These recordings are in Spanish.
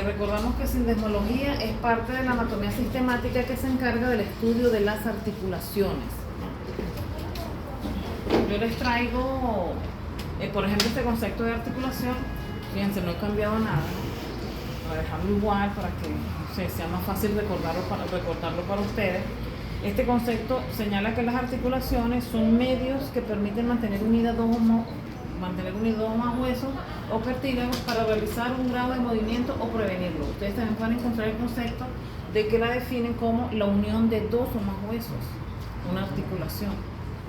Recordamos que sindesmología es parte de la anatomía sistemática que se encarga del estudio de las articulaciones. Yo les traigo, por ejemplo, este concepto de articulación. Fíjense, no he cambiado nada, para dejarlo igual, para que sea más fácil recordarlo para ustedes. Este concepto señala que las articulaciones son medios que permiten mantener unidos dos o más huesos o cartílagos para realizar un grado de movimiento o prevenirlo. Ustedes también pueden encontrar el concepto de que la definen como la unión de dos o más huesos, una articulación,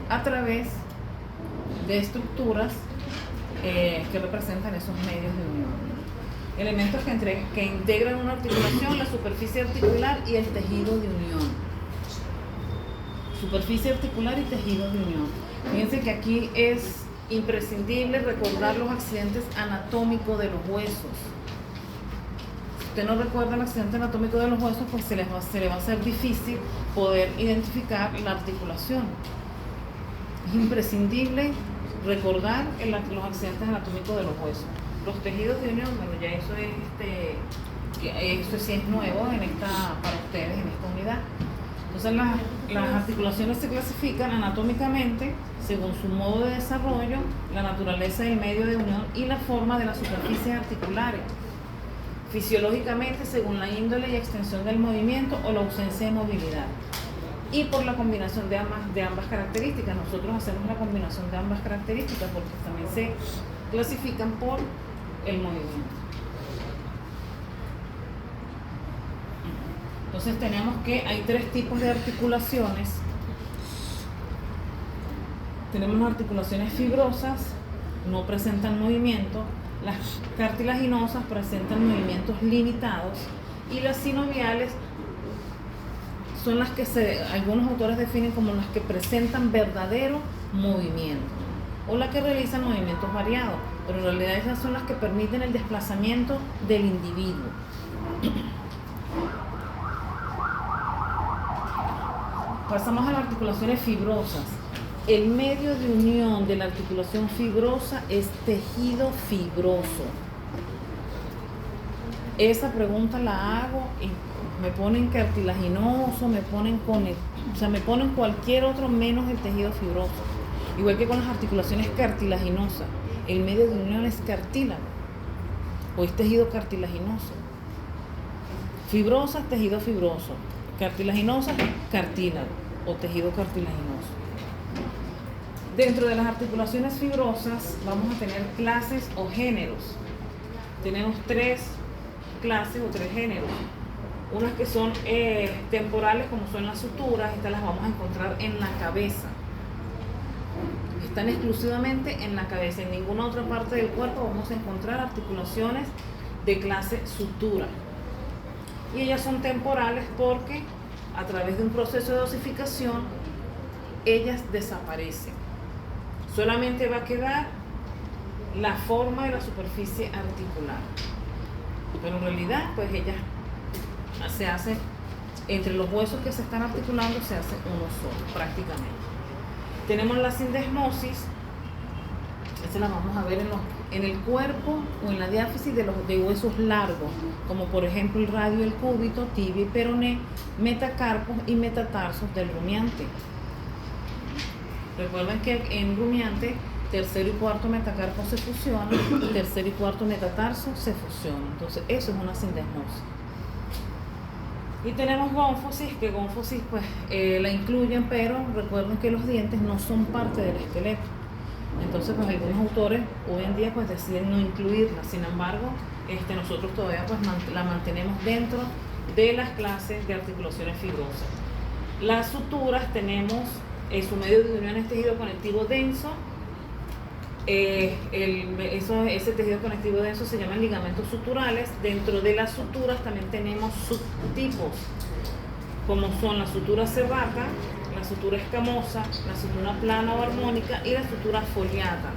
a través de estructuras que representan esos medios de unión. Elementos que integran una articulación, la superficie articular y el tejido de unión. Superficie articular y tejido de unión. Fíjense que aquí es imprescindible recordar los accidentes anatómicos de los huesos. Si usted no recuerda el accidente anatómico de los huesos, pues se le va a hacer difícil poder identificar la articulación. Es imprescindible recordar los accidentes anatómicos de los huesos. Los tejidos de unión, bueno, ya eso sí es nuevo para ustedes en esta unidad. Entonces las articulaciones se clasifican anatómicamente según su modo de desarrollo, la naturaleza del medio de unión y la forma de las superficies articulares. Fisiológicamente según la índole y extensión del movimiento o la ausencia de movilidad. Y por la combinación de ambas características. Nosotros hacemos la combinación de ambas características porque también se clasifican por el movimiento. Entonces tenemos que hay tres tipos de articulaciones. Tenemos las articulaciones fibrosas, no presentan movimiento. Las cartilaginosas presentan movimientos limitados. Y las sinoviales son las que algunos autores definen como las que presentan verdadero movimiento o las que realizan movimientos variados, pero en realidad esas son las que permiten el desplazamiento del individuo. Pasamos a las articulaciones fibrosas. El medio de unión de la articulación fibrosa es tejido fibroso. Esa pregunta la hago y me ponen cartilaginoso, me ponen cualquier otro menos el tejido fibroso. Igual que con las articulaciones cartilaginosas, el medio de unión es cartílago o es tejido cartilaginoso. Fibrosas, tejido fibroso. Cartilaginosa, cartílago o tejido cartilaginoso. Dentro de las articulaciones fibrosas vamos a tener clases o géneros. Tenemos tres clases o tres géneros. Unas que son temporales, como son las suturas. Estas las vamos a encontrar en la cabeza. Están exclusivamente en la cabeza. En ninguna otra parte del cuerpo vamos a encontrar articulaciones de clase sutura. Y ellas son temporales porque a través de un proceso de osificación ellas desaparecen. Solamente va a quedar la forma de la superficie articular. Pero en realidad, pues ellas se hacen, entre los huesos que se están articulando, se hace uno solo, prácticamente. Tenemos la sindesmosis. Esta la vamos a ver en el cuerpo o en la diáfisis de huesos largos, como por ejemplo el radio, el cúbito, tibia y peroné, metacarpos y metatarsos del rumiante. Recuerden que en rumiante, tercero y cuarto metacarpo se fusionan, tercer y cuarto metatarso se fusionan. Entonces eso es una sindesmosis. Y tenemos gónfosis, que gónfosis pues la incluyen, pero recuerden que los dientes no son parte del esqueleto. Entonces pues algunos autores hoy en día pues deciden no incluirla. Sin embargo, nosotros todavía pues la mantenemos dentro de las clases de articulaciones fibrosas. Las suturas tenemos su medio de unión es tejido conectivo denso. Ese tejido conectivo denso se llaman ligamentos suturales. Dentro de las suturas también tenemos subtipos, como son la sutura serrata, la sutura escamosa, la sutura plana o armónica y la sutura foliata.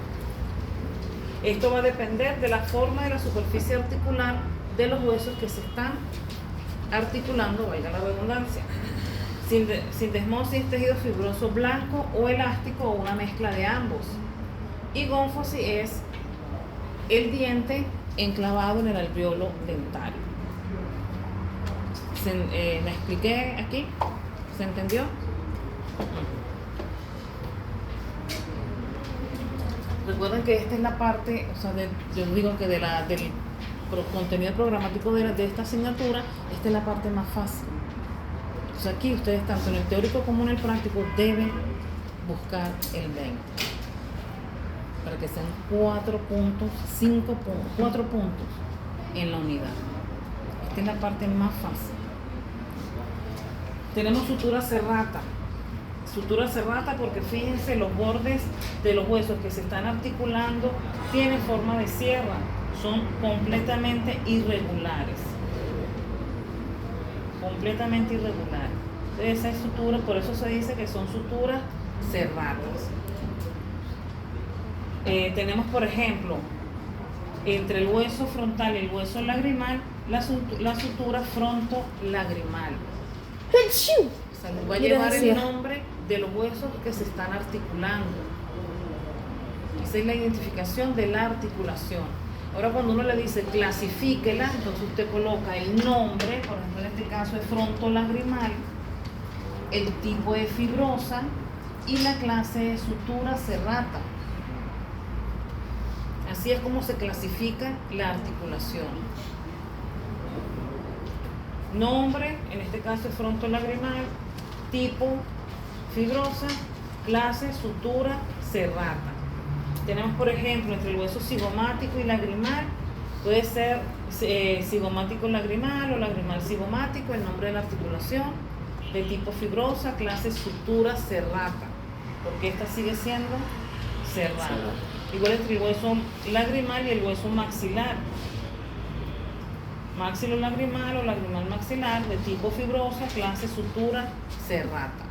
Esto va a depender de la forma de la superficie articular de los huesos que se están articulando, valga la redundancia. Sindesmosis, tejido fibroso blanco o elástico o una mezcla de ambos. Y gónfosis es el diente enclavado en el alveolo dentario. ¿Me expliqué aquí? ¿Se entendió? Recuerden que esta es la parte, o sea, yo digo que del contenido programático de esta asignatura, esta es la parte más fácil. Entonces aquí ustedes, tanto en el teórico como en el práctico, deben buscar el 20. Para que sean 4 puntos, 5 puntos, 4 puntos en la unidad. Esta es la parte más fácil. Tenemos sutura serrata. Sutura serrata porque fíjense, los bordes de los huesos que se están articulando tienen forma de sierra, son completamente irregulares. Completamente irregulares. Entonces esa es sutura, por eso se dice que son suturas serratas. Tenemos, por ejemplo, entre el hueso frontal y el hueso lagrimal, la sutura fronto-lagrimal. O sea, les va a llevar el nombre de los huesos que se están articulando. Esa es la identificación de la articulación. Ahora, cuando uno le dice clasifíquela, entonces usted coloca el nombre, por ejemplo, en este caso es fronto-lagrimal, el tipo es fibrosa y la clase es sutura serrata. Así es como se clasifica la articulación. Nombre, en este caso es fronto-lagrimal, tipo fibrosa, clase sutura serrata. Tenemos, por ejemplo, entre el hueso cigomático y lagrimal, puede ser cigomático lagrimal o lagrimal cigomático, el nombre de la articulación, de tipo fibrosa, clase sutura serrata, porque esta sigue siendo serrata. Igual entre el hueso lagrimal y el hueso maxilar. Maxilolagrimal o lagrimal maxilar, de tipo fibrosa, clase sutura serrata.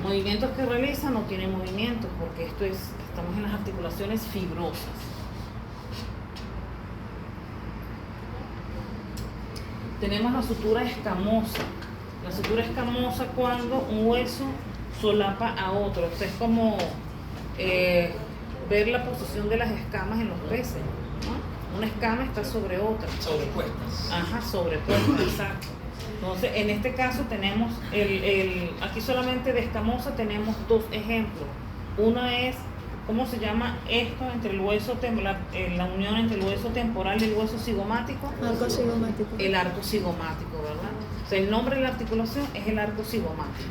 Movimientos que realiza no tiene movimientos porque estamos en las articulaciones fibrosas. Tenemos la sutura escamosa. La sutura escamosa cuando un hueso solapa a otro. O sea, es como ver la posición de las escamas en los peces, ¿no? Una escama está sobre otra. Sobrepuestas. Ajá, sobrepuestas, exacto. Entonces, en este caso tenemos, aquí solamente de escamosa tenemos 2 ejemplos. Uno es, ¿cómo se llama esto entre el hueso, la unión entre el hueso temporal y el hueso cigomático? Arco cigomático. El arco cigomático, ¿verdad? O sea, el nombre de la articulación es el arco cigomático.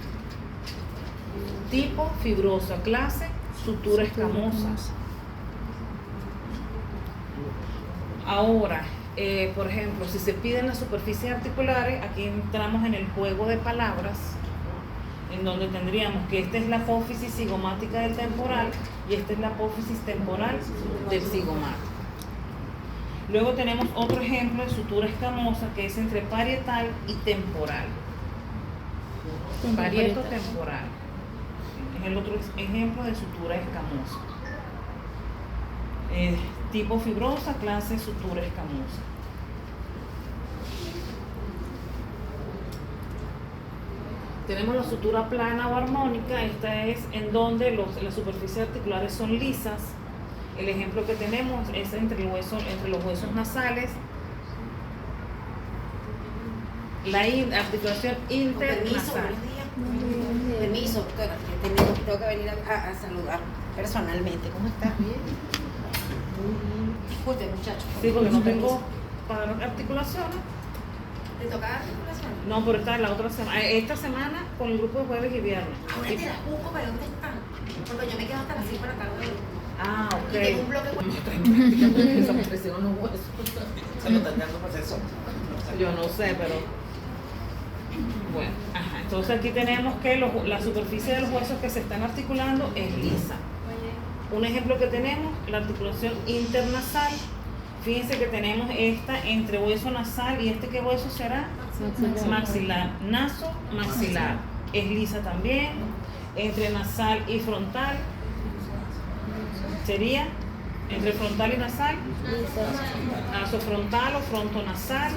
Tipo fibrosa, clase sutura escamosa. Ahora, por ejemplo, si se piden las superficies articulares, aquí entramos en el juego de palabras, en donde tendríamos que esta es la apófisis cigomática del temporal y esta es la apófisis temporal del cigomático. Luego tenemos otro ejemplo de sutura escamosa que es entre parietal y temporal. Parieto-temporal es el otro ejemplo de sutura escamosa. Tipo fibrosa, clase sutura escamosa. Tenemos la sutura plana o armónica. Esta es en donde las superficies articulares son lisas. El ejemplo que tenemos es entre los huesos nasales, la articulación internasal. Permiso, tengo que venir a saludar personalmente. ¿Cómo estás? Bien. Disculpe, muchachos. Sí, porque no tengo para articulaciones. ¿Te toca articulación? No, pero está la otra semana. Esta semana con el grupo de jueves y viernes. Ahora te las busco, pero ¿dónde están? Porque yo me quedo hasta las 5 de la tarde. Ah, ok. Y tengo un bloque con... Esa me presionan los huesos. Se lo están dando para hacer eso. Yo no sé, pero bueno, ajá. Entonces aquí tenemos que la superficie de los huesos que se están articulando es lisa. Un ejemplo que tenemos, la articulación internasal. Fíjense que tenemos esta entre hueso nasal y ¿qué hueso será? Maxilar. Naso, maxilar. Es lisa también. Entre nasal y frontal sería entre frontal y nasal, nasofrontal o frontonasal.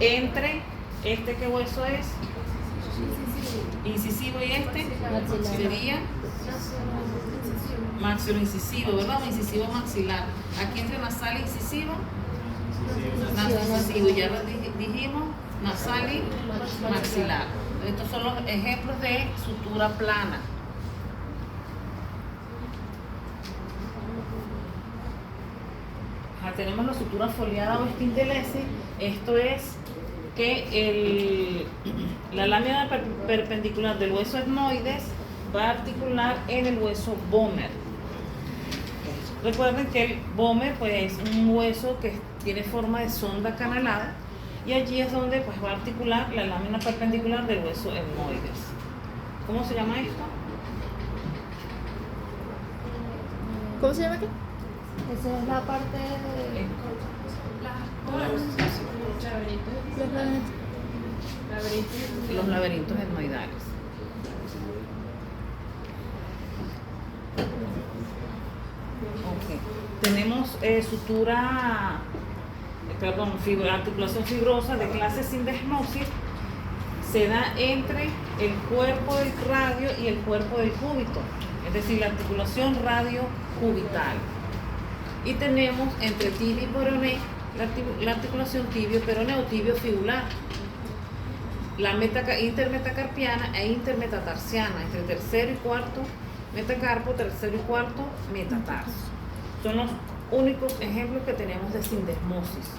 Entre ¿qué hueso es? Incisivo y sería maxiloincisivo, ¿verdad? O incisivo maxilar. Aquí entre nasal e incisivo, nasal-incisivo. Ya lo dijimos, nasal y maxilar. Estos son los ejemplos de sutura plana. Tenemos la sutura foliada o spindelesi. Esto es que la lámina perpendicular del hueso etmoides va a articular en el hueso vomer. Recuerden que el vomer pues, es un hueso que tiene forma de sonda canalada y allí es donde pues, va a articular la lámina perpendicular del hueso etmoides. ¿Cómo se llama esto? ¿Cómo se llama aquí? Esa es la parte de los laberintos etmoidales. Okay. Tenemos articulación fibrosa de clase sindesmosis. Se da entre el cuerpo del radio y el cuerpo del cúbito, es decir, la articulación radio-cubital. Y tenemos entre tibia y peroné la articulación tibio-peroné o tibio-fibular, la intermetacarpiana e intermetatarsiana, entre tercero y cuarto metacarpo, tercero y cuarto metatarso. Son los únicos ejemplos que tenemos de sindesmosis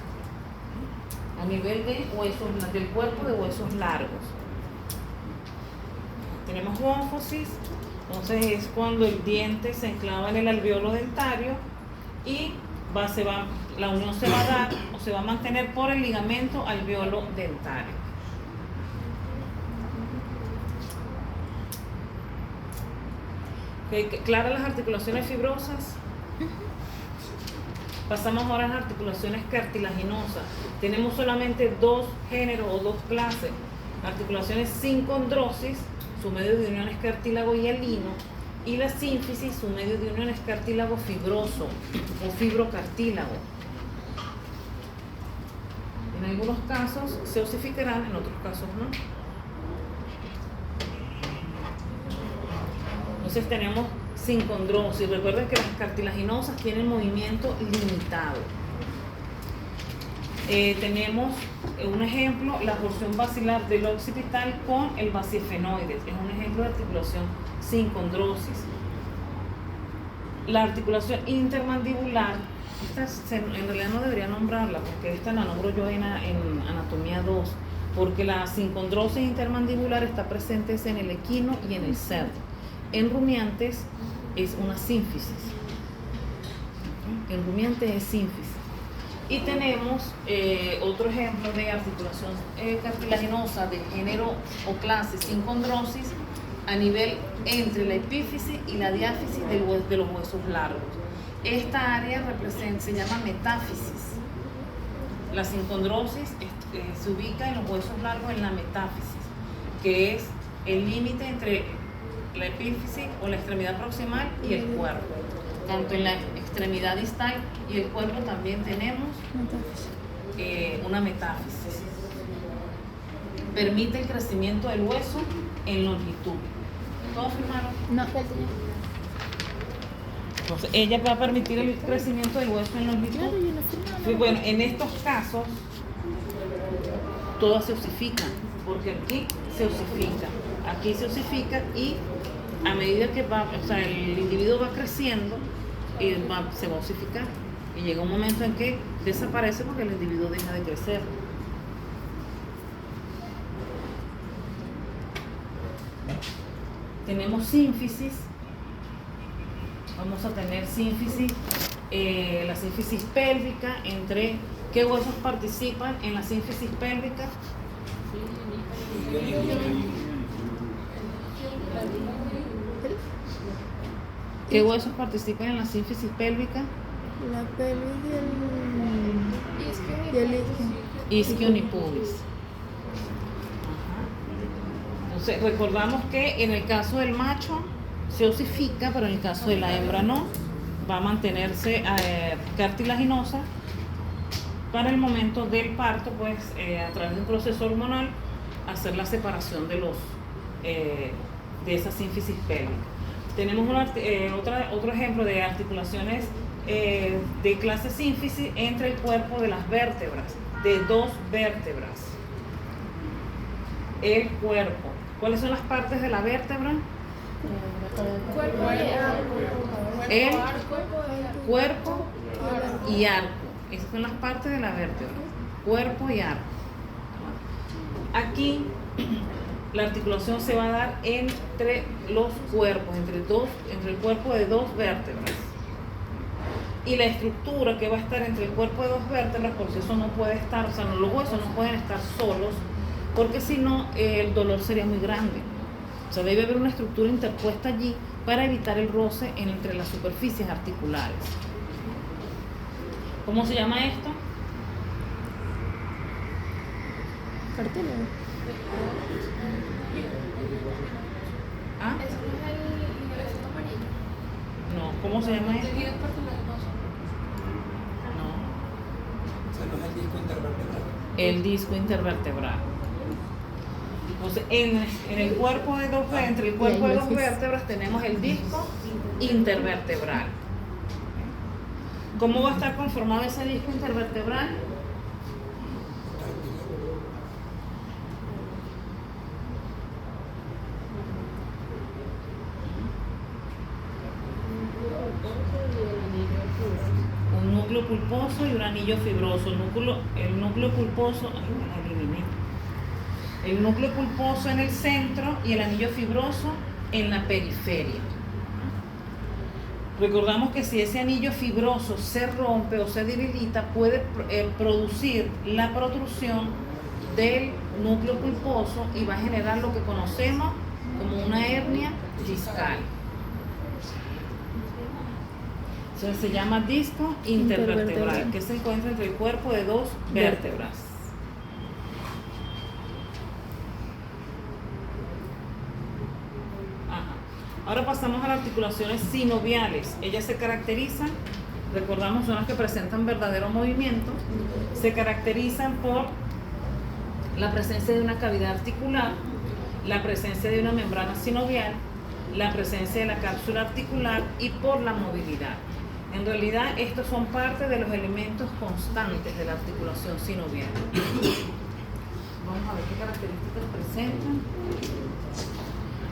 a nivel de huesos, del cuerpo de huesos largos. Tenemos ónfosis, entonces es cuando el diente se enclava en el alveolo dentario y la unión se va a dar o se va a mantener por el ligamento alveolo dentario. Okay, ¿claras las articulaciones fibrosas? Pasamos ahora a las articulaciones cartilaginosas. Tenemos solamente dos géneros o dos clases. Articulaciones sin condrosis, su medio de unión es cartílago hialino, y la sínfisis, su medio de unión es cartílago fibroso o fibrocartílago. En algunos casos se osificarán, en otros casos no. Entonces tenemos sincondrosis. Recuerden que las cartilaginosas tienen movimiento limitado. Tenemos un ejemplo, la porción basilar del occipital con el basiefenoides. Es un ejemplo de articulación sincondrosis. La articulación intermandibular, esta en realidad no debería nombrarla porque esta la nombro yo en anatomía 2, porque la sincondrosis intermandibular está presente en el equino y en el cerdo. En rumiantes es una sínfisis. En rumiantes es sínfisis. Y tenemos otro ejemplo de articulación cartilaginosa de género o clase sincondrosis a nivel entre la epífisis y la diáfisis de los huesos largos. Esta área se llama metáfisis. La sincondrosis se ubica en los huesos largos en la metáfisis, que es el límite entre la epífisis o la extremidad proximal y el cuerpo. Tanto en la extremidad distal y el cuerpo también tenemos una metáfisis. Permite el crecimiento del hueso en longitud. ¿Todos firmaron? No, Entonces, ella va a permitir el crecimiento del hueso en longitud. claro, yo no firmo. Pues bueno, en estos casos, todas se osifican, porque aquí se osifica, aquí se osifica y a medida que el individuo va creciendo, se va a osificar. Y llega un momento en que desaparece porque el individuo deja de crecer. Tenemos sínfisis. Vamos a tener sínfisis, la sínfisis pélvica. ¿Entre qué huesos participan en la sínfisis pélvica? ¿Qué huesos participan en la sínfisis pélvica? La pelvis y el Isquion y pubis. Entonces, recordamos que en el caso del macho se osifica, pero en el caso de la hembra no. Va a mantenerse cartilaginosa para el momento del parto, pues a través de un proceso hormonal, hacer la separación de esa sínfisis pélvica. Tenemos otro ejemplo de articulaciones de clase sínfisis entre el cuerpo de las vértebras, de dos vértebras. El cuerpo. ¿Cuáles son las partes de la vértebra? Cuerpo y arco. El cuerpo y arco. Esas son las partes de la vértebra. Cuerpo y arco. Aquí la articulación se va a dar entre los cuerpos, entre el cuerpo de dos vértebras. Y la estructura que va a estar entre el cuerpo de dos vértebras, porque eso no puede estar, o sea, los huesos no pueden estar solos, porque si no el dolor sería muy grande. O sea, debe haber una estructura interpuesta allí para evitar el roce entre las superficies articulares. ¿Cómo se llama esto? Cartílago. ¿Ah? ¿Eso no es el ligamento amarillo? No, ¿cómo se llama esto? No, O sea, no es el disco intervertebral. el disco intervertebral. Entonces, en el cuerpo de dos, entre el cuerpo de dos vértebras tenemos el disco intervertebral. ¿Cómo va a estar conformado ese disco intervertebral? Un núcleo pulposo y un anillo fibroso. El núcleo pulposo, ay, me la eliminé. El núcleo pulposo en el centro y el anillo fibroso en la periferia. Recordamos que si ese anillo fibroso se rompe o se debilita, puede producir la protrusión del núcleo pulposo y va a generar lo que conocemos como una hernia discal. Entonces se llama disco intervertebral, que se encuentra entre el cuerpo de dos vértebras. Ahora pasamos a las articulaciones sinoviales. Ellas se caracterizan, recordamos, son las que presentan verdadero movimiento, se caracterizan por la presencia de una cavidad articular, la presencia de una membrana sinovial, la presencia de la cápsula articular y por la movilidad. En realidad, estos son parte de los elementos constantes de la articulación sinovial. Vamos a ver qué características presentan.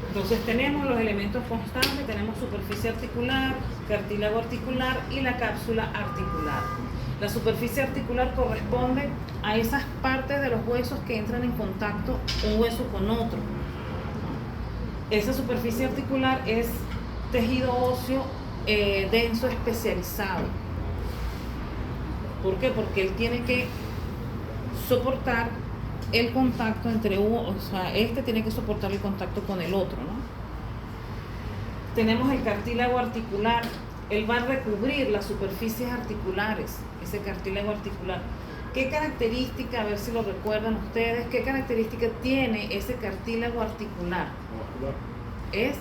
Entonces tenemos los elementos constantes, tenemos superficie articular, cartílago articular y la cápsula articular. La superficie articular corresponde a esas partes de los huesos que entran en contacto un hueso con otro. Esa superficie articular es tejido óseo denso especializado. ¿Por qué? Porque él tiene que soportar el contacto entre uno, o sea, este tiene que soportar el contacto con el otro, ¿no? Tenemos el cartílago articular, él va a recubrir las superficies articulares, ese cartílago articular. ¿Qué característica, a ver si lo recuerdan ustedes, qué característica tiene ese cartílago articular? Es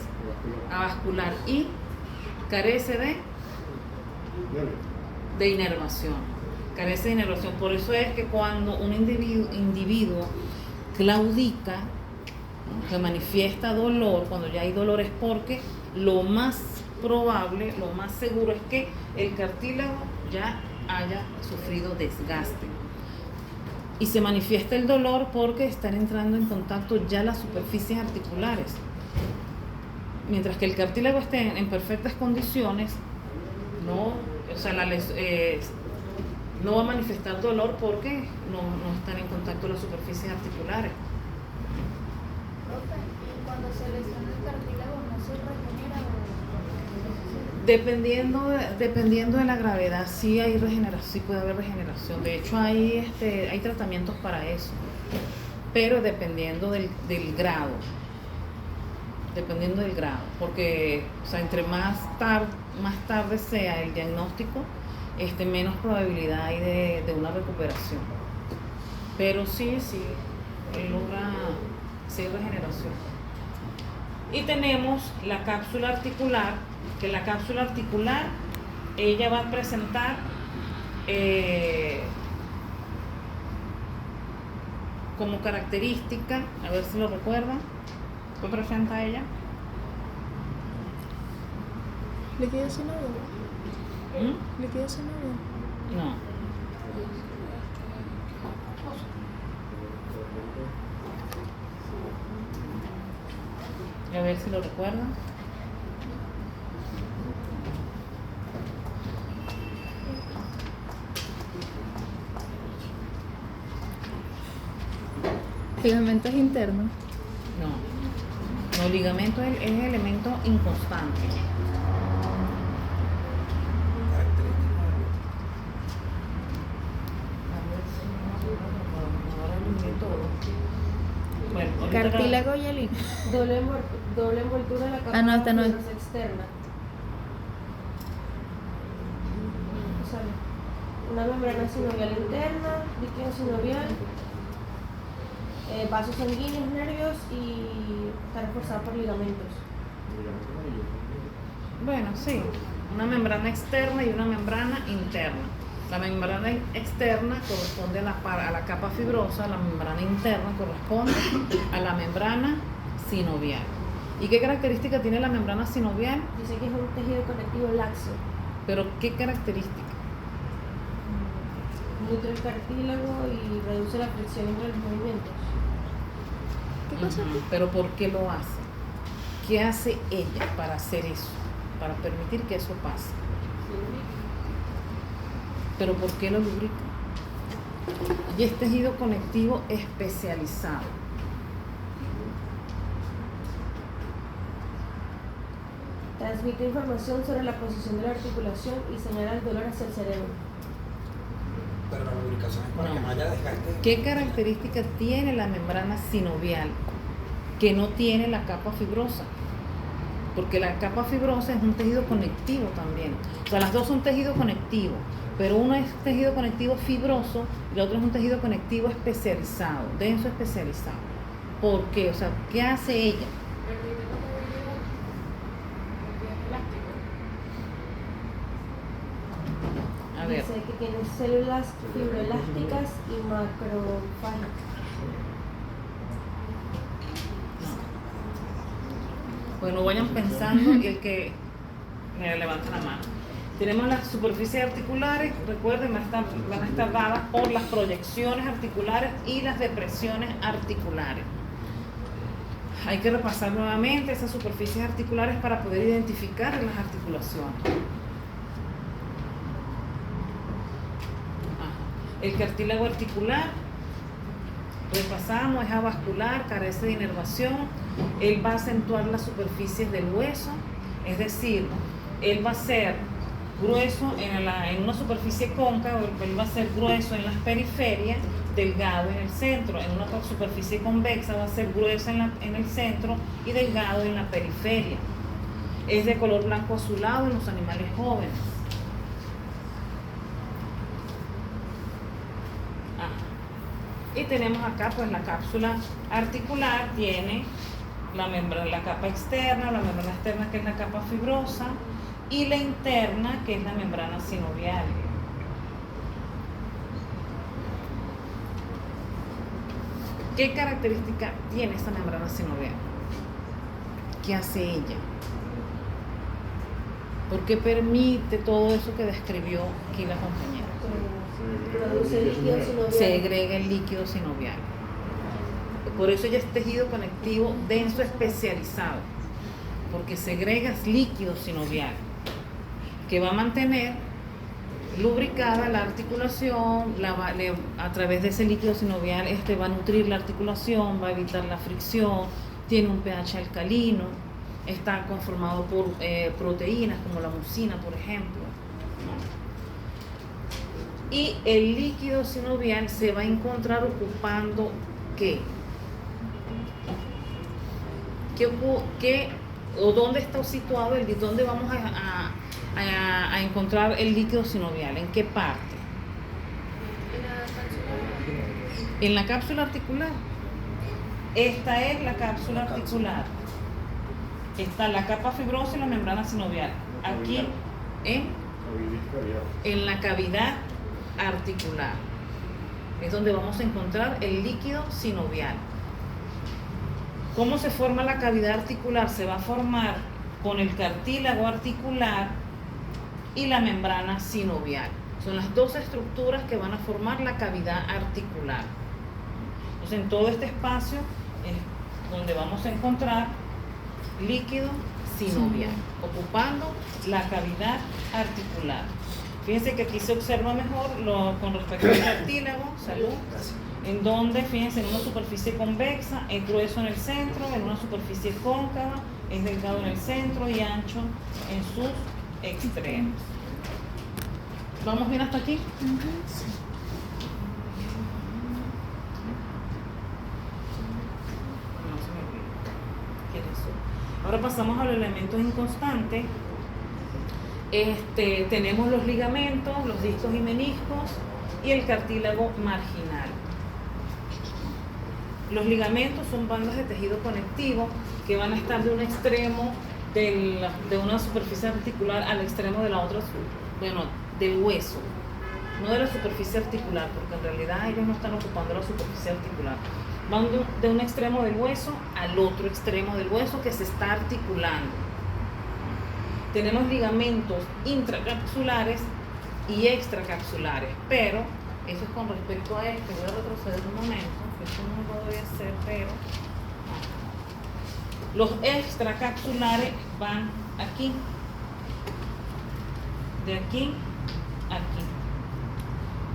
avascular y carece de inervación. Carece de inervación. Por eso es que cuando un individuo claudica, que manifiesta dolor, cuando ya hay dolor es porque lo más probable, lo más seguro es que el cartílago ya haya sufrido desgaste. Y se manifiesta el dolor porque están entrando en contacto ya las superficies articulares. Mientras que el cartílago esté en perfectas condiciones, no, o sea, no va a manifestar dolor porque no están en contacto las superficies articulares. Profe, ¿y cuando se lesiona el cartílago no se regenera? Dependiendo de la gravedad, sí hay regeneración, sí puede haber regeneración. De hecho, hay tratamientos para eso, pero dependiendo del grado. Dependiendo del grado, porque, o sea, entre más tarde sea el diagnóstico, menos probabilidad hay de una recuperación. Pero sí logra, sí hay regeneración. Y tenemos la cápsula articular, que la cápsula articular, ella va a presentar como característica, a ver si lo recuerdan, ¿qué presenta ella? Líquido sinovial. ¿Mm? Líquido sinovial. No. A ver si lo recuerdan. Ligamentos internos. No. No, ligamento es el elemento inconstante. Ahora lo miré todo. Bueno, ahorita Cartílago y alina. Doble envoltura de la capa Ah, no, esta no es. fibrosa externa. Sale. Una membrana sinovial interna, líquido sinovial, vasos sanguíneos, nervios y está reforzada por ligamentos. Bueno, sí, una membrana externa y una membrana interna. La membrana externa corresponde a la capa fibrosa, la membrana interna corresponde a la membrana sinovial. ¿Y qué característica tiene la membrana sinovial? Dice que es un tejido conectivo laxo. Pero ¿qué característica? Nutre el cartílago y reduce la fricción entre los movimientos. ¿Qué cosa? Ujú. Pero ¿por qué lo hace? ¿Qué hace ella para hacer eso? Para permitir que eso pase. ¿Pero por qué lo lubrica? Y es tejido conectivo especializado. Transmite información sobre la posición de la articulación y señala el dolor hacia el cerebro. Pero la lubricación es para No. que no haya desgaste. ¿Qué características tiene la membrana sinovial que no tiene la capa fibrosa? Porque la capa fibrosa es un tejido conectivo también. O sea, las dos son tejido conectivo, pero uno es tejido conectivo fibroso y el otro es un tejido conectivo especializado, denso especializado. ¿Por qué? O sea, ¿qué hace ella? A ver. Dice que tiene células fibroelásticas y macrofágicas. Bueno, vayan pensando y el que me levanta la mano. Tenemos las superficies articulares, recuerden, van a estar dadas por las proyecciones articulares y las depresiones articulares. Hay que repasar nuevamente esas superficies articulares para poder identificar las articulaciones. Ajá. El cartílago articular, repasamos, es avascular, carece de inervación. Él va a acentuar las superficies del hueso, es decir, él va a ser grueso en una superficie cóncava, él va a ser grueso en las periferias, delgado en el centro. En una superficie convexa va a ser grueso en el centro y delgado en la periferia. Es de color blanco azulado en los animales jóvenes. Y tenemos acá pues la cápsula articular, tiene la capa externa, la membrana externa que es la capa fibrosa y la interna que es la membrana sinovial. ¿Qué característica tiene esta membrana sinovial? ¿Qué hace ella? ¿Por qué permite todo eso que describió aquí la compañera? Produce líquido sinovial. Segrega el líquido sinovial. Por eso ella es tejido conectivo denso especializado, porque segrega líquido sinovial que va a mantener lubricada la articulación, a través de ese líquido sinovial va a nutrir la articulación, va a evitar la fricción, tiene un pH alcalino, está conformado por proteínas como la mucina, por ejemplo. Y el líquido sinovial se va a encontrar ocupando ¿qué? ¿O dónde está situado dónde vamos a encontrar el líquido sinovial? ¿En qué parte? En la cápsula articular. Esta es la cápsula articular. Está la capa fibrosa y la membrana sinovial. Aquí en la cavidad articular es donde vamos a encontrar el líquido sinovial. ¿Cómo se forma la cavidad articular? Se va a formar con el cartílago articular y la membrana sinovial. Son las dos estructuras que van a formar la cavidad articular. Entonces, en todo este espacio es donde vamos a encontrar líquido sinovial, ocupando la cavidad articular. Fíjense que aquí se observa mejor con respecto al cartílago, salud, en donde, fíjense, en una superficie convexa es grueso en el centro, en una superficie cóncava es delgado en el centro y ancho en sus extremos. ¿Vamos bien hasta aquí? No se me olvide. ¿Qué es eso? Ahora pasamos a los elementos inconstantes. Tenemos los ligamentos, los discos y meniscos y el cartílago marginal. Los ligamentos son bandas de tejido conectivo que van a estar de un extremo de una superficie articular al extremo de la otra, del hueso, no de la superficie articular, porque en realidad ellos no están ocupando la superficie articular. Van de un extremo del hueso al otro extremo del hueso que se está articulando. Tenemos ligamentos intracapsulares y extracapsulares, pero eso es con respecto a este. Voy a retroceder un momento, que esto no lo voy a hacer, pero los extracapsulares van aquí, de aquí a aquí.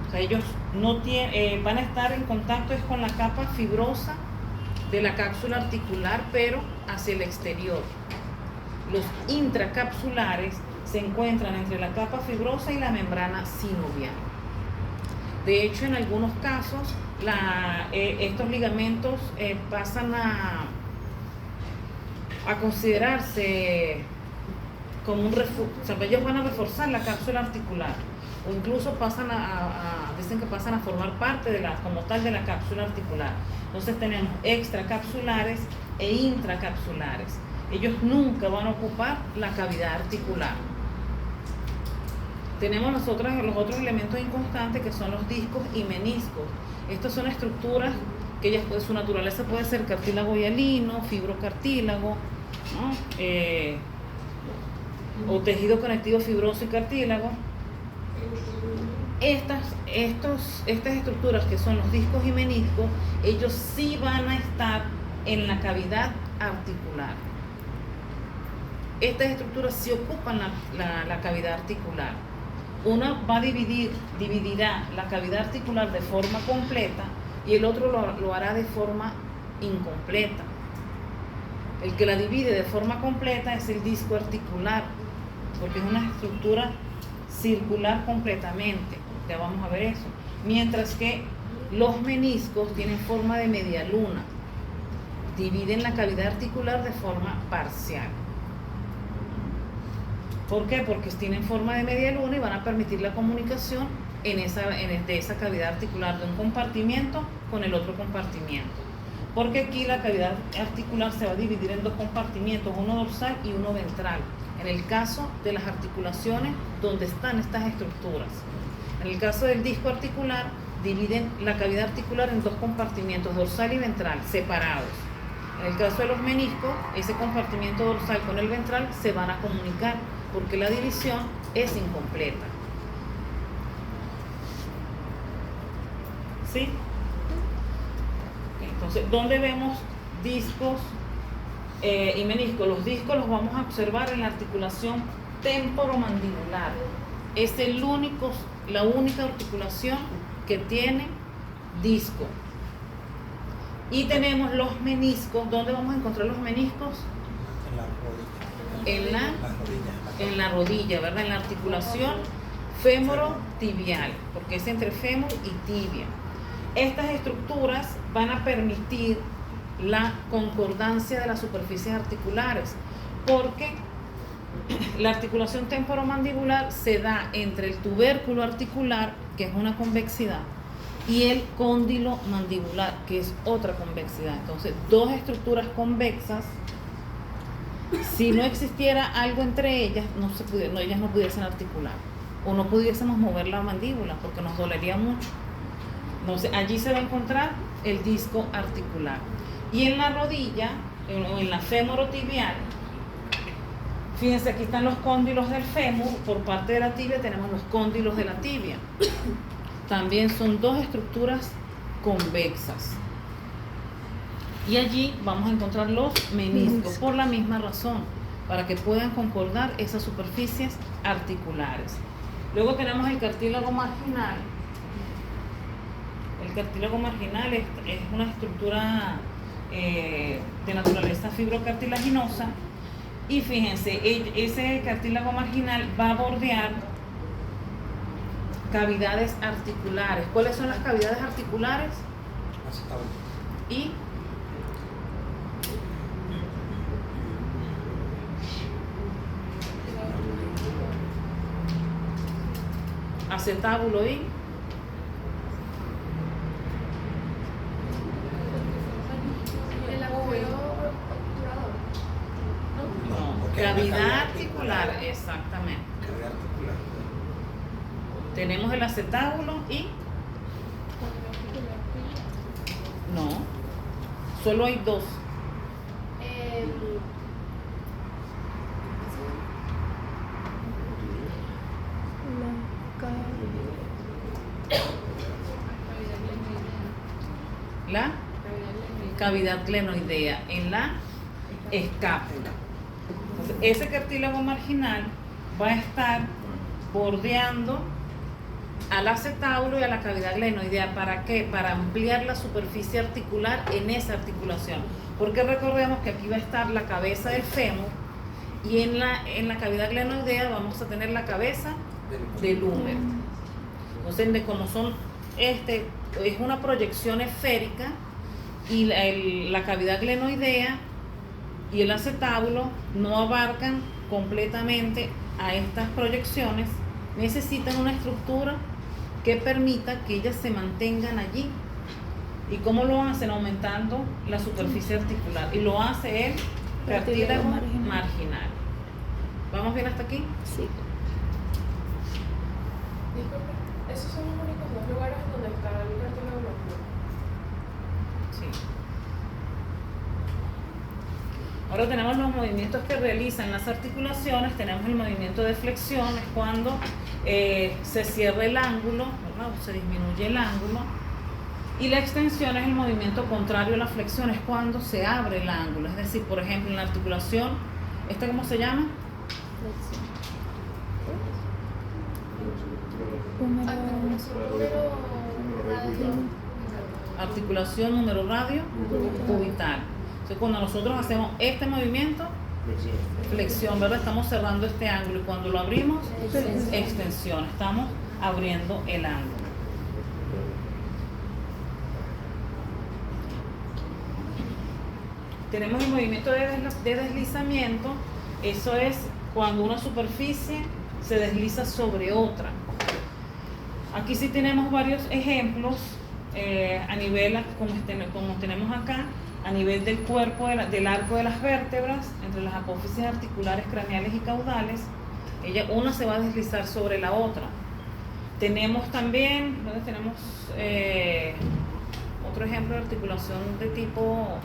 O sea, ellos no tienen, van a estar en contacto con la capa fibrosa de la cápsula articular, pero hacia el exterior. Los intracapsulares se encuentran entre la capa fibrosa y la membrana sinovial. De hecho, en algunos casos, estos ligamentos pasan a considerarse como un refuerzo. O sea, ellos van a reforzar la cápsula articular, o incluso dicen que pasan a formar parte como tal de la cápsula articular. Entonces tenemos extracapsulares e intracapsulares. Ellos nunca van a ocupar la cavidad articular. Tenemos los otros elementos inconstantes, que son los discos y meniscos. Estas son estructuras que su naturaleza puede ser cartílago hialino, fibrocartílago, ¿no? O tejido conectivo fibroso y cartílago. Estas estructuras, que son los discos y meniscos, ellos sí van a estar en la cavidad articular. Estas estructuras sí ocupan la cavidad articular. Una dividirá la cavidad articular de forma completa y el otro lo hará de forma incompleta. El que la divide de forma completa es el disco articular, porque es una estructura circular completamente. Ya vamos a ver eso. Mientras que los meniscos tienen forma de media luna, dividen la cavidad articular de forma parcial. ¿Por qué? Porque tienen forma de media luna y van a permitir la comunicación de esa cavidad articular de un compartimiento con el otro compartimiento. Porque aquí la cavidad articular se va a dividir en dos compartimientos, uno dorsal y uno ventral, en el caso de las articulaciones donde están estas estructuras. En el caso del disco articular, dividen la cavidad articular en dos compartimientos, dorsal y ventral, separados. En el caso de los meniscos, ese compartimiento dorsal con el ventral se van a comunicar, porque la división es incompleta. ¿Sí? Entonces, ¿dónde vemos discos y meniscos? Los discos los vamos a observar en la articulación temporomandibular. Es la única articulación que tiene disco. Y tenemos los meniscos. ¿Dónde vamos a encontrar los meniscos? En la rodilla, ¿verdad? En la articulación fémoro-tibial, porque es entre fémur y tibia. Estas estructuras van a permitir la concordancia de las superficies articulares, porque la articulación temporomandibular se da entre el tubérculo articular, que es una convexidad, y el cóndilo mandibular, que es otra convexidad. Entonces, dos estructuras convexas. Si no existiera algo entre ellas, ellas no pudiesen articular, o no pudiésemos mover la mandíbula, porque nos dolería mucho. Entonces, allí se va a encontrar el disco articular. Y en la rodilla, o en la fémorotibial, Fíjense, aquí están los cóndilos del fémur. Por parte de la tibia tenemos los cóndilos de la tibia. También son dos estructuras convexas. Y allí vamos a encontrar los meniscos por la misma razón, para que puedan concordar esas superficies articulares. Luego tenemos el cartílago marginal. El cartílago marginal es una estructura de naturaleza fibrocartilaginosa. Y fíjense, ese cartílago marginal va a bordear cavidades articulares. ¿Cuáles son las cavidades articulares? Y acetábulo y El agujero obturador. no, cavidad articular, exactamente. Cavidad articular. Tenemos el acetábulo y no, solo hay dos. La cavidad glenoidea en la escápula. Entonces, ese cartílago marginal va a estar bordeando al acetábulo y a la cavidad glenoidea. ¿Para qué? Para ampliar la superficie articular en esa articulación. Porque recordemos que aquí va a estar la cabeza del fémur y en la cavidad glenoidea vamos a tener la cabeza del húmero. Entonces, como son es una proyección esférica y la cavidad glenoidea y el acetábulo no abarcan completamente a estas proyecciones, necesitan una estructura que permita que ellas se mantengan allí. ¿Y cómo lo hacen? Aumentando la superficie articular. Y lo hace el cartílago marginal. ¿Vamos bien hasta aquí? Sí. Disculpe, ¿esos son los únicos dos lugares donde está el cartílago marginal? Sí. Ahora tenemos los movimientos que realizan las articulaciones. Tenemos el movimiento de flexión, es cuando se cierra el ángulo, ¿verdad? Se disminuye el ángulo. Y la extensión es el movimiento contrario a la flexión, es cuando se abre el ángulo. Es decir, por ejemplo, en la articulación, ¿esta cómo se llama? Articulación número radio cubital. Entonces, cuando nosotros hacemos este movimiento, flexión, ¿verdad? Estamos cerrando este ángulo y cuando lo abrimos, extensión. Estamos abriendo el ángulo. Tenemos el movimiento de deslizamiento. Eso es cuando una superficie se desliza sobre otra. Aquí sí tenemos varios ejemplos a nivel, como tenemos acá, a nivel del cuerpo, del arco de las vértebras, entre las apófisis articulares craneales y caudales. Una se va a deslizar sobre la otra. Tenemos también, ¿dónde tenemos otro ejemplo de articulación de tipo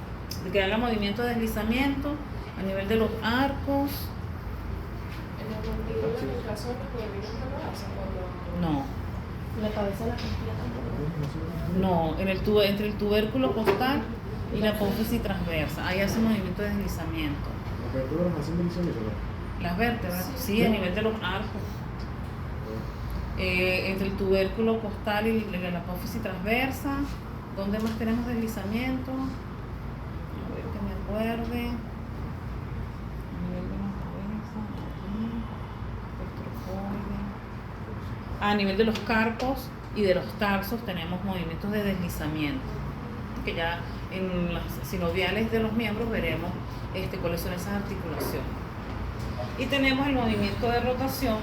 de que haga movimiento de deslizamiento a nivel de los arcos? En la mandíbula, en el caso de los nervios de la base, No. La cabeza de la costilla tampoco. No, entre el tubérculo costal y la apófisis transversa. Ahí hace movimiento de deslizamiento. ¿Las vértebras hacen deslizamiento? Las vértebras, sí, a nivel de los arcos. Entre el tubérculo costal y la apófisis transversa. ¿Dónde más tenemos deslizamiento? A ver que me acuerde. A nivel de la cabeza, aquí, el trofoide. A nivel de los carpos y de los tarsos tenemos movimientos de deslizamiento, que ya en las sinoviales de los miembros veremos cuáles son esas articulaciones. Y tenemos el movimiento de rotación,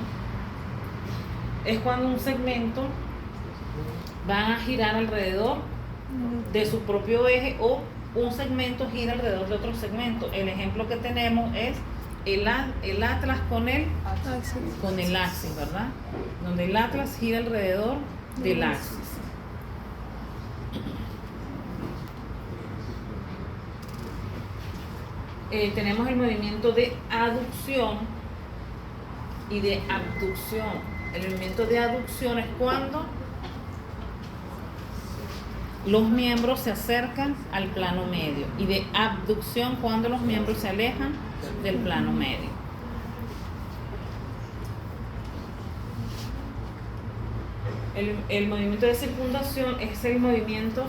es cuando un segmento va a girar alrededor de su propio eje o un segmento gira alrededor de otro segmento. El ejemplo que tenemos es el atlas con el axis, ¿verdad? Donde el atlas gira alrededor del axis. Tenemos el movimiento de aducción, y de abducción. El movimiento de aducción es cuando los miembros se acercan al plano medio, y de abducción cuando los miembros se alejan del plano medio. El movimiento de circundación es el movimiento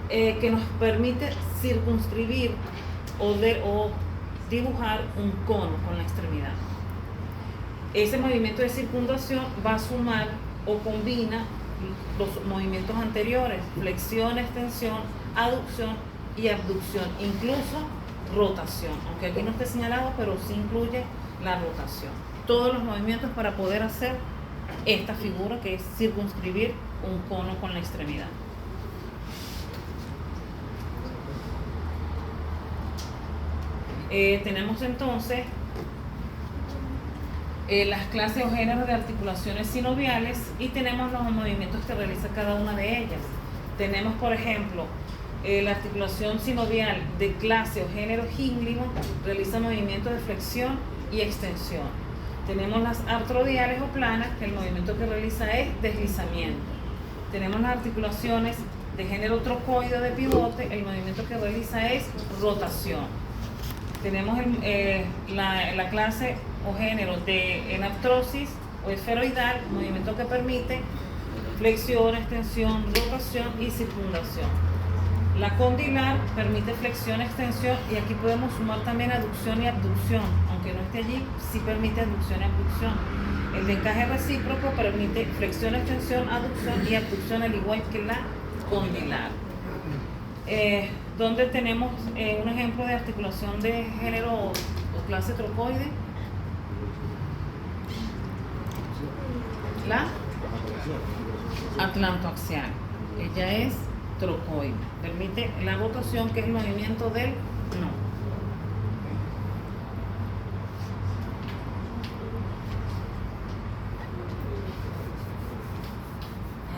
que nos permite circunscribir o dibujar un cono con la extremidad. Ese movimiento de circundación va a sumar o combina los movimientos anteriores: flexión, extensión, aducción y abducción, incluso rotación, aunque aquí no esté señalado, pero sí incluye la rotación. Todos los movimientos para poder hacer esta figura, que es circunscribir un cono con la extremidad. Tenemos entonces las clases o géneros de articulaciones sinoviales, y tenemos los movimientos que realiza cada una de ellas. Tenemos, por ejemplo, la articulación sinovial de clase o género gínglico, realiza movimientos de flexión y extensión. Tenemos las artrodiales o planas, que el movimiento que realiza es deslizamiento. Tenemos las articulaciones de género trocoide de pivote, el movimiento que realiza es rotación. Tenemos la clase o género de enartrosis o esferoidal, movimiento que permite flexión, extensión, rotación y circundación. La condilar permite flexión, extensión, y aquí podemos sumar también aducción y abducción, aunque no esté allí, sí permite aducción y abducción. El de encaje recíproco permite flexión, extensión, aducción y abducción, al igual que la condilar. Donde tenemos un ejemplo de articulación de género o clase trocoide. La atlantoaxial. Ella es trocoide. Permite la rotación, que es el movimiento del no.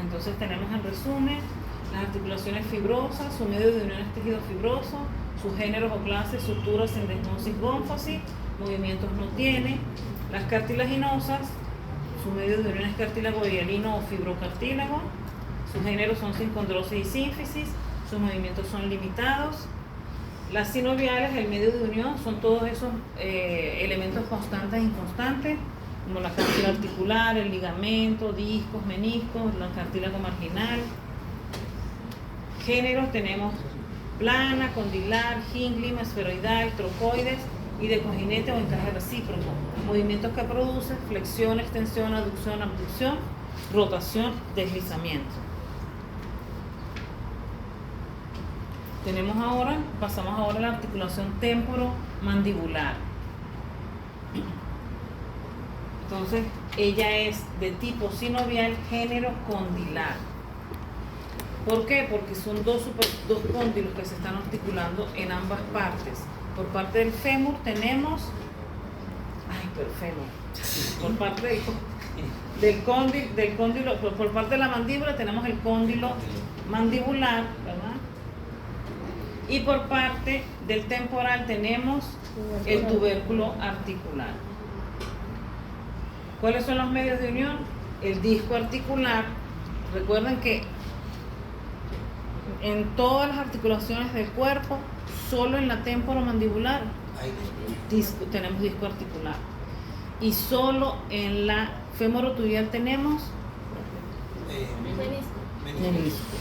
Entonces tenemos en resumen las articulaciones fibrosas, su medio de unión es tejido fibroso, sus géneros o clases, suturas, endesmosis, gónfasis, movimientos no tiene. Las cartilaginosas, su medio de unión es cartílago hialino o fibrocartílago, sus géneros son sincondrosis y sínfisis, sus movimientos son limitados. Las sinoviales, el medio de unión, son todos esos elementos constantes e inconstantes, como la cartílago articular, el ligamento, discos, meniscos, la cartílago marginal. Géneros tenemos plana, condilar, gínglima, esferoidal, trocoides y de cojinete o encaje recíproco. Movimientos que producen flexión, extensión, aducción, abducción, rotación, deslizamiento. Pasamos ahora a la articulación temporomandibular. Entonces, ella es de tipo sinovial, género condilar. ¿Por qué? Porque son dos cóndilos que se están articulando en ambas partes. Por parte del fémur tenemos, por parte del cóndilo, por parte de la mandíbula tenemos el cóndilo mandibular, ¿verdad? Y por parte del temporal tenemos el tubérculo articular. ¿Cuáles son los medios de unión? El disco articular. Recuerden que en todas las articulaciones del cuerpo, solo en la temporomandibular tenemos disco articular, y solo en la femorotudial tenemos menisco.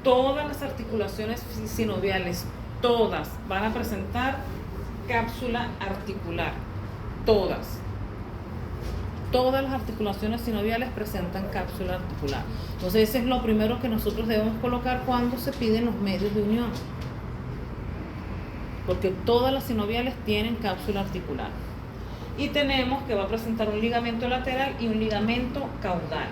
Todas las articulaciones sinoviales, todas van a presentar cápsula articular, todas las articulaciones sinoviales presentan cápsula articular. Entonces ese es lo primero que nosotros debemos colocar cuando se piden los medios de unión, porque todas las sinoviales tienen cápsula articular. Y tenemos que va a presentar un ligamento lateral y un ligamento caudal.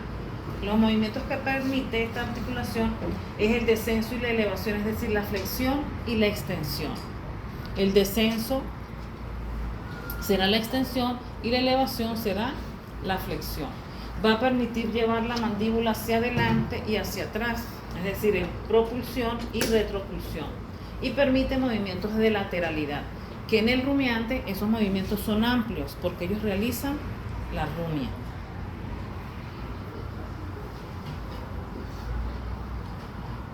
Los movimientos que permite esta articulación es el descenso y la elevación, es decir, la flexión y la extensión. El descenso será la extensión y la elevación será la flexión. Va a permitir llevar la mandíbula hacia adelante y hacia atrás, es decir, en propulsión y retropulsión, y permite movimientos de lateralidad. que en el rumiante esos movimientos son amplios porque ellos realizan la rumia.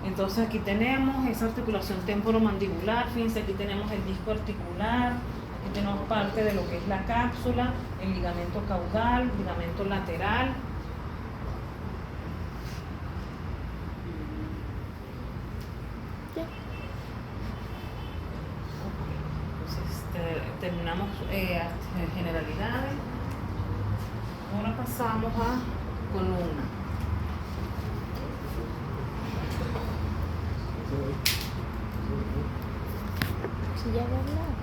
Entonces aquí tenemos esa articulación temporomandibular, fíjense, aquí tenemos el disco articular, aquí tenemos parte de lo que es la cápsula, el ligamento caudal, ligamento lateral. Ya. Entonces terminamos generalidades. Ahora pasamos a columna. Sí, ya, ¿verdad?